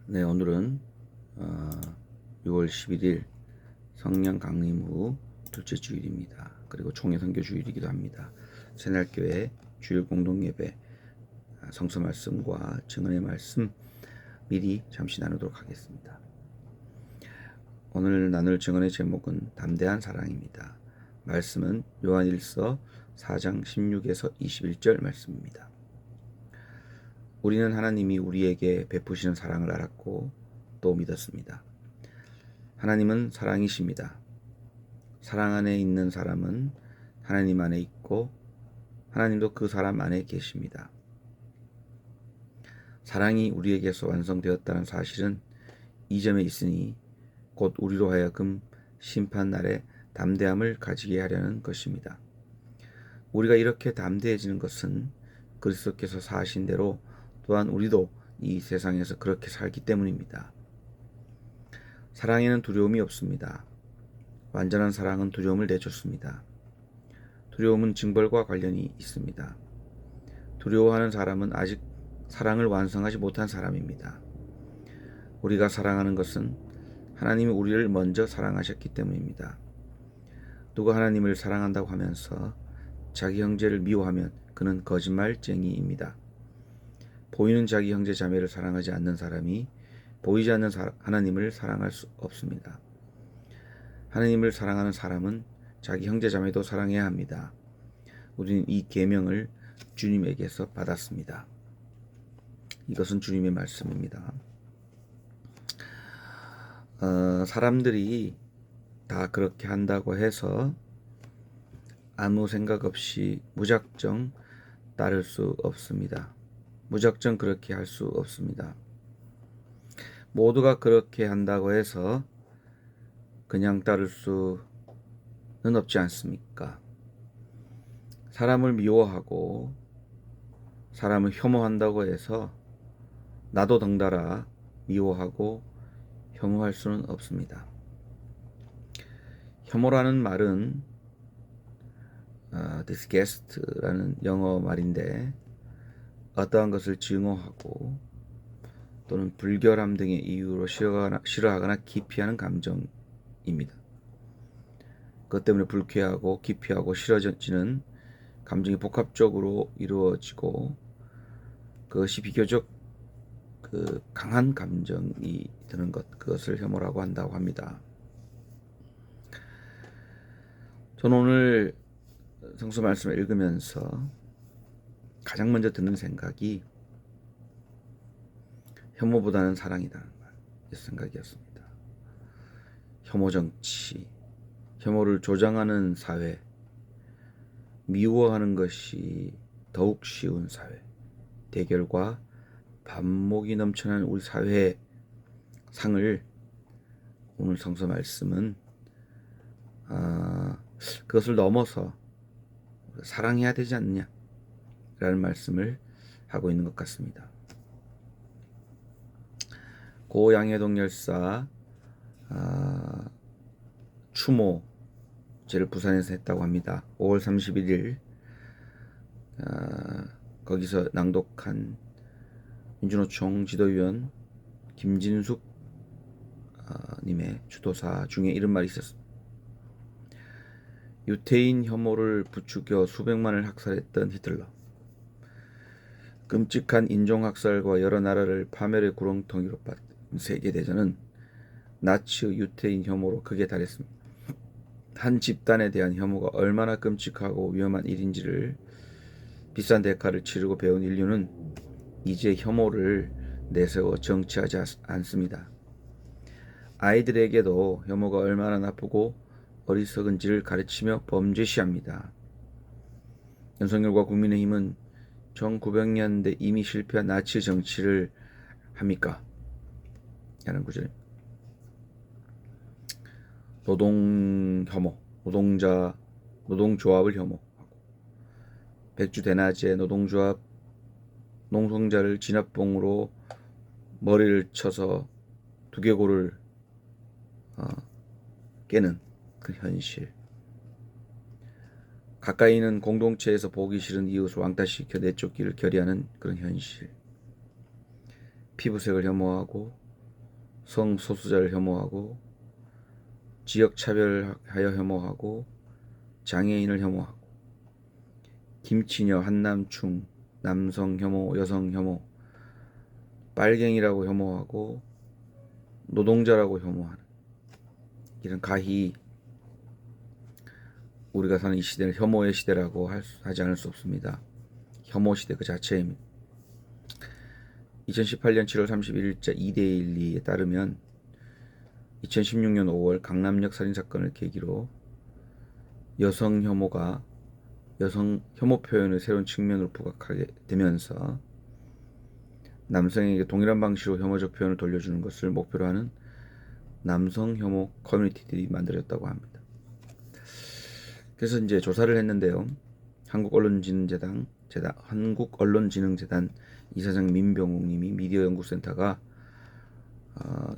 네, 오늘은 6월 11일 성령 강림 후 둘째 주일입니다. 그리고 총회 선교 주일이기도 합니다. 새날교회 주일 공동 예배 성서 말씀과 증언의 말씀 미리 잠시 나누도록 하겠습니다. 오늘 나눌 증언의 제목은 담대한 사랑입니다. 말씀은 요한일서 4장 16에서 21절 말씀입니다. 우리는 하나님이 우리에게 베푸시는 사랑을 알았고 또 믿었습니다. 하나님은 사랑이십니다. 사랑 안에 있는 사람은 하나님 안에 있고 하나님도 그 사람 안에 계십니다. 사랑이 우리에게서 완성되었다는 사실은 이 점에 있으니 곧 우리로 하여금 심판날에 담대함을 가지게 하려는 것입니다. 우리가 이렇게 담대해지는 것은 그리스도께서 사신 대로 또한 우리도 이 세상에서 그렇게 살기 때문입니다. 사랑에는 두려움이 없습니다. 완전한 사랑은 두려움을 내쫓습니다. 두려움은 징벌과 관련이 있습니다. 두려워하는 사람은 아직 사랑을 완성하지 못한 사람입니다. 우리가 사랑하는 것은 하나님이 우리를 먼저 사랑하셨기 때문입니다. 누가 하나님을 사랑한다고 하면서 자기 형제를 미워하면 그는 거짓말쟁이입니다. 보이는 자기 형제 자매를 사랑하지 않는 사람이 보이지 않는 하나님을 사랑할 수 없습니다. 하나님을 사랑하는 사람은 자기 형제 자매도 사랑해야 합니다. 우리는 이 계명을 주님에게서 받았습니다. 이것은 주님의 말씀입니다. 사람들이 다 그렇게 한다고 해서 아무 생각 없이 무작정 따를 수 없습니다. 무작정 그렇게 할 수 없습니다. 모두가 그렇게 한다고 해서 그냥 따를 수는 없지 않습니까? 사람을 미워하고 사람을 혐오한다고 해서 나도 덩달아 미워하고 혐오할 수는 없습니다. 혐오라는 말은 disgust라는 영어 말인데 어떠한 것을 증오하고 또는 불결함 등의 이유로 싫어하거나 기피하는 감정입니다. 그것 때문에 불쾌하고 기피하고 싫어지는 감정이 복합적으로 이루어지고 그것이 비교적 강한 감정이 드는 것, 그것을 혐오라고 한다고 합니다. 저는 오늘 성서 말씀을 읽으면서 가장 먼저 드는 생각이 혐오보다는 사랑이라는 생각이었습니다. 혐오 정치, 혐오를 조장하는 사회, 미워하는 것이 더욱 쉬운 사회, 대결과 반목이 넘쳐나는 우리 사회의 상을 오늘 성서 말씀은 그것을 넘어서 사랑해야 되지 않느냐 라는 말씀을 하고 있는 것 같습니다. 고 양해동 열사 추모제를 부산에서 했다고 합니다. 5월 31일 거기서 낭독한 민주노총 지도위원 김진숙 님의 주도사 중에 이런 말이 있었습니다. 유태인 혐오를 부추겨 수백만을 학살했던 히틀러, 끔찍한 인종학살과 여러 나라를 파멸의 구렁텅이로 빠진 세계대전은 나치의 유태인 혐오로 극에 달했습니다. 한 집단에 대한 혐오가 얼마나 끔찍하고 위험한 일인지를 비싼 대가를 치르고 배운 인류는 이제 혐오를 내세워 정치하지 않습니다. 아이들에게도 혐오가 얼마나 나쁘고 어리석은지를 가르치며 범죄시합니다. 윤석열과 국민의힘은 1900년대 이미 실패한 나치 정치를 합니까? 라는 구절입니다. 노동 혐오, 노동조합을 혐오하고 백주 대낮에 노동조합 농성자를 진압봉으로 머리를 쳐서 두개골을 깨는 그 현실. 가까이 있는 공동체에서 보기 싫은 이웃을 왕따시켜 내쫓기를 결의하는 그런 현실. 피부색을 혐오하고 성소수자를 혐오하고 지역 차별하여 혐오하고 장애인을 혐오하고 김치녀, 한남충, 남성 혐오, 여성 혐오, 빨갱이라고 혐오하고 노동자라고 혐오하는 이런 가히 우리가 사는 이 시대는 혐오의 시대라고 하지 않을 수 없습니다. 혐오 시대 그 자체입니다. 2018년 7월 31일자 이데일리에 따르면 2016년 5월 강남역 살인사건을 계기로 여성 혐오 표현의 새로운 측면으로 부각하게 되면서 남성에게 동일한 방식으로 혐오적 표현을 돌려주는 것을 목표로 하는 남성 혐오 커뮤니티들이 만들어졌다고 합니다. 그래서 이제 조사를 했는데요. 한국언론진흥재단 이사장 민병욱님이 미디어연구센터가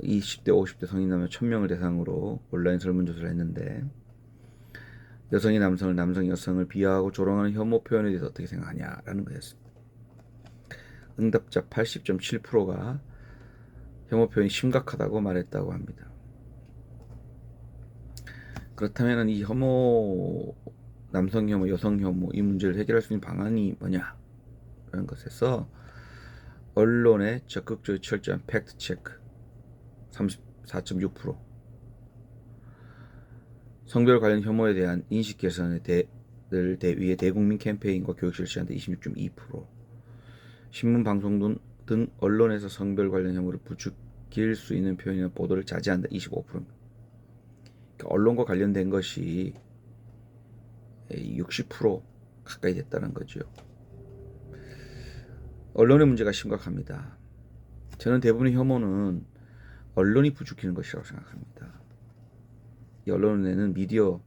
20대 50대 성인 남녀 1000명을 대상으로 온라인 설문조사를 했는데 여성이 남성을, 남성이 여성을 비하하고 조롱하는 혐오 표현에 대해서 어떻게 생각하냐라는 거였습니다. 응답자 80.7%가 혐오 표현이 심각하다고 말했다고 합니다. 그렇다면 이 남성 혐오, 여성 혐오 이 문제를 해결할 수 있는 방안이 뭐냐라는 것에서 언론의 적극적이고 철저한 팩트 체크 34.6%, 성별 관련 혐오에 대한 인식 개선을 위해 대국민 캠페인과 교육 실시한데 26.2%, 신문 방송 등 언론에서 성별 관련 혐오를 부추길 수 있는 표현이나 보도를 자제한다 25%입니다. 그러니까 언론과 관련된 것이 60% 가까이 됐다는 거죠. 언론의 문제가 심각합니다. 저는 대부분의 혐오는 언론이 부추기는 것이라고 생각합니다. 이 언론에는 미디어도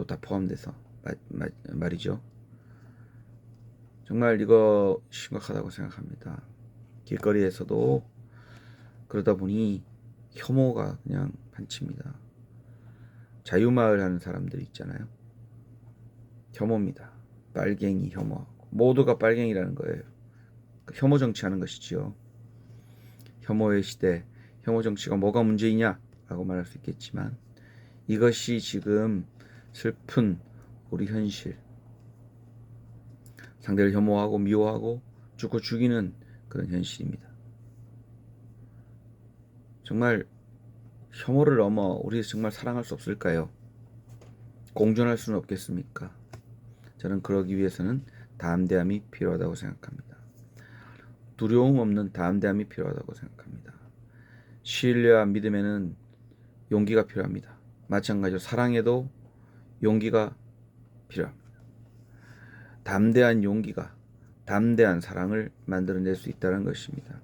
다 포함돼서 말이죠. 정말 이거 심각하다고 생각합니다. 길거리에서도 그러다 보니 혐오가 그냥 판칩니다. 자유마을 하는 사람들 있잖아요. 혐오입니다. 빨갱이 혐오하고 모두가 빨갱이라는 거예요. 혐오 정치하는 것이지요. 혐오의 시대, 혐오 정치가 뭐가 문제이냐 라고 말할 수 있겠지만 이것이 지금 슬픈 우리 현실, 상대를 혐오하고 미워하고 죽이는 그런 현실입니다. 정말 혐오를 넘어 우리 정말 사랑할 수 없을까요? 공존할 수는 없겠습니까? 저는 그러기 위해서는 담대함이 필요하다고 생각합니다. 두려움 없는 담대함이 필요하다고 생각합니다. 신뢰와 믿음에는 용기가 필요합니다. 마찬가지로 사랑에도 용기가 필요합니다. 담대한 용기가 담대한 사랑을 만들어낼 수 있다는 것입니다.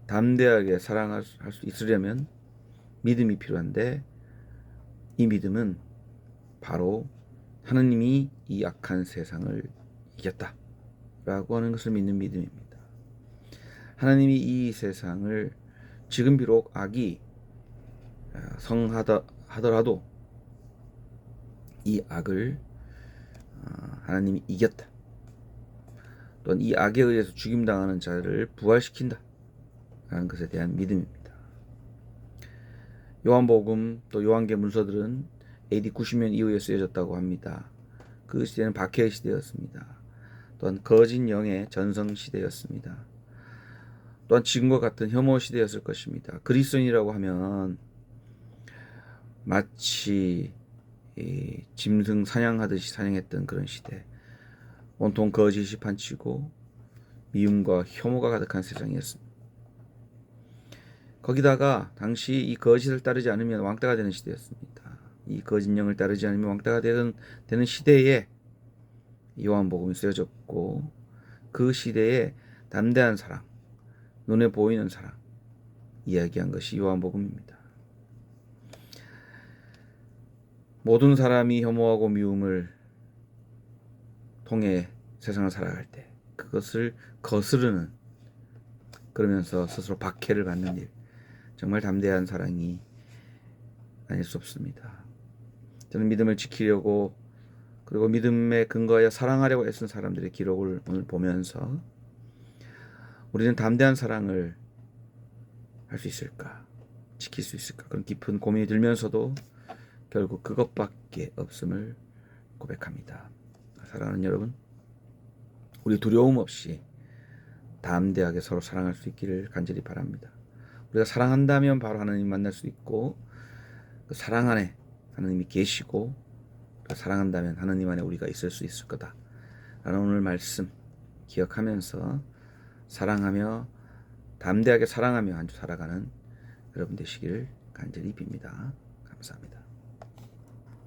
담대하게 사랑할 수 있으려면 믿음이 필요한데 이 믿음은 바로 하느님이 이 악한 세상을 이겼다 라고 하는 것을 믿는 믿음입니다. 하나님이 이 세상을 지금 비록 악이 성하더라도 이 악을 하나님이 이겼다. 또한 이 악에 의해서 죽임당하는 자를 부활시킨다 라는 것에 대한 믿음입니다. 요한복음 또 요한계 문서들은 AD 90년 이후에 쓰여졌다고 합니다. 그 시대는 박해의 시대였습니다. 또한 거짓 영의 전성 시대였습니다. 또한 지금과 같은 혐오 시대였을 것입니다. 그리스도인이라고 하면 마치 짐승 사냥하듯이 사냥했던 그런 시대, 온통 거짓이 판치고 미움과 혐오가 가득한 세상이었습니다. 거기다가 당시 이 거짓을 따르지 않으면 왕따가 되는 시대였습니다. 이 거짓 영을 따르지 않으면 왕따가 되는 시대에 요한복음이 쓰여졌고 그 시대에 담대한 사랑, 눈에 보이는 사랑 이야기한 것이 요한복음입니다. 모든 사람이 혐오하고 미움을 통해 세상을 살아갈 때 그것을 거스르는, 그러면서 스스로 박해를 받는 일, 정말 담대한 사랑이 아닐 수 없습니다. 저는 믿음을 지키려고 그리고 믿음에 근거하여 사랑하려고 애쓴 사람들의 기록을 오늘 보면서 우리는 담대한 사랑을 할 수 있을까? 지킬 수 있을까? 그런 깊은 고민이 들면서도 결국 그것밖에 없음을 고백합니다. 사랑하는 여러분, 우리 두려움 없이 담대하게 서로 사랑할 수 있기를 간절히 바랍니다. 우리가 사랑한다면 바로 하나님 만날 수 있고, 그 사랑 안에 하나님이 계시고, 사랑한다면 하나님 안에 우리가 있을 수 있을 거다 라는 오늘 말씀 기억하면서 사랑하며 담대하게 사랑하며 한 주 살아가는 여러분 되시기를 간절히 빕니다. 감사합니다.